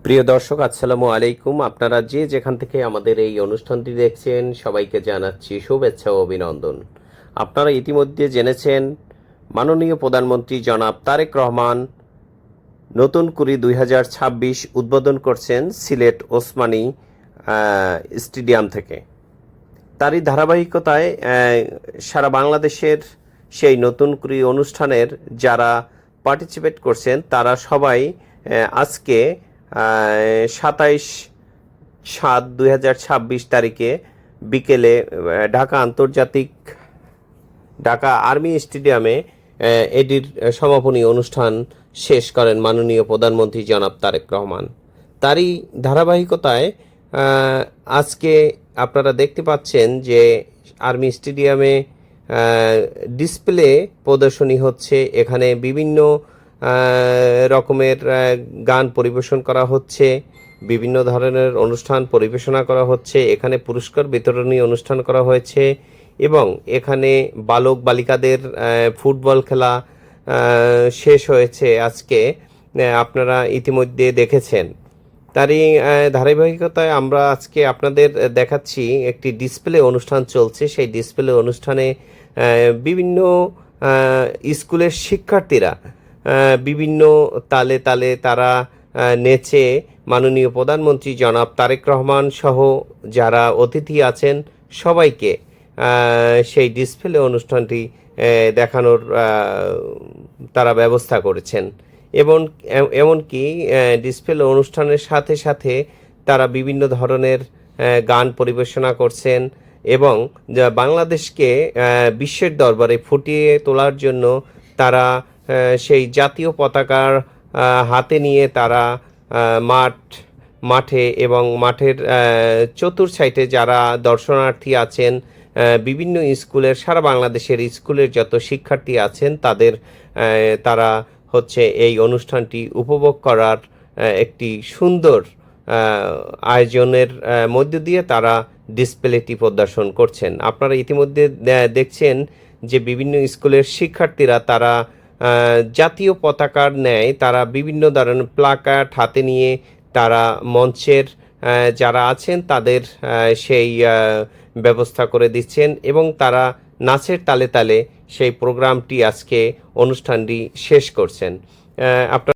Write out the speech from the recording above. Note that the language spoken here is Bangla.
প্রিয় দর্শক, আসসালামু আলাইকুম। আপনারা যে যেখান থেকে আমাদের এই অনুষ্ঠানটি দেখছেন, সবাইকে জানাচ্ছি শুভেচ্ছা ও অভিনন্দন। আপনারা ইতিমধ্যে জেনেছেন, মাননীয় প্রধানমন্ত্রী জনাব তারেক রহমান নতুন কুড়ি 2026 উদ্বোধন করছেন সিলেট ওসমানী স্টেডিয়াম থেকে। তারই ধারাবাহিকতায় সারা বাংলাদেশের সেই নতুন কুড়ি অনুষ্ঠানের যারা পার্টিসিপেট করছেন তারা সবাই আজকে 27/7/2026 তারিখে বিকেলে ঢাকা আর্মি স্টেডিয়ামে এটির সমাপনী অনুষ্ঠান শেষ করেন মাননীয় প্রধানমন্ত্রী জনাব তারেক রহমান। তারই ধারাবাহিকতায় আজকে আপনারা দেখতে পাচ্ছেন যে আর্মি স্টেডিয়ামে ডিসপ্লে প্রদর্শনী হচ্ছে। এখানে বিভিন্ন রকমের গান পরিবেশন করা হচ্ছে, বিভিন্ন ধরনের অনুষ্ঠান পরিবেশনা করা হচ্ছে। এখানে পুরস্কার বিতরণী অনুষ্ঠান করা হয়েছে এবং এখানে বালক বালিকাদের ফুটবল খেলা শেষ হয়েছে আজকে, আপনারা ইতিমধ্যে দেখেছেন। তারই ধারাবাহিকতায় আমরা আজকে আপনাদের দেখাচ্ছি একটি ডিসপ্লে অনুষ্ঠান চলছে। সেই ডিসপ্লে অনুষ্ঠানে বিভিন্ন স্কুলের শিক্ষার্থীরা বিভিন্ন তালে তালে তারা নেচে মাননীয় প্রধানমন্ত্রী জনাব তারেক রহমান সহ যারা অতিথি আছেন সবাইকে সেই ডিসপ্লে অনুষ্ঠানটি দেখানোর তারা ব্যবস্থা করেছেন। এবং এমনকি ডিসপ্লে অনুষ্ঠানের সাথে সাথে তারা বিভিন্ন ধরনের গান পরিবেশনা করছেন এবং বাংলাদেশকে বিশ্বের দরবারে ফুটিয়ে তোলার জন্য তারা সেই জাতীয় পতাকার হাতে নিয়ে তারা মাঠে এবং মাঠের চতুর সাইডে যারা দর্শনার্থী আছেন, বিভিন্ন স্কুলের, সারা বাংলাদেশের স্কুলের যত শিক্ষার্থী আছেন তারা হচ্ছে এই অনুষ্ঠানটি উপভোগ করার একটি সুন্দর আয়োজনের মধ্য দিয়ে তারা ডিসপ্লেটি প্রদর্শন করছেন। আপনারা ইতিমধ্যে দেখছেন যে বিভিন্ন স্কুলের শিক্ষার্থীরা তারা জাতীয় পতাকার ন্যায় তারা বিভিন্ন ধরনের প্লাকার্ড হাতে নিয়ে তারা মঞ্চের যারা আছেন তাদের সেই ব্যবস্থা করে দিচ্ছেন এবং তারা নাচের তালে তালে সেই প্রোগ্রামটি আজকে অনুষ্ঠানটি শেষ করছেন। আপনার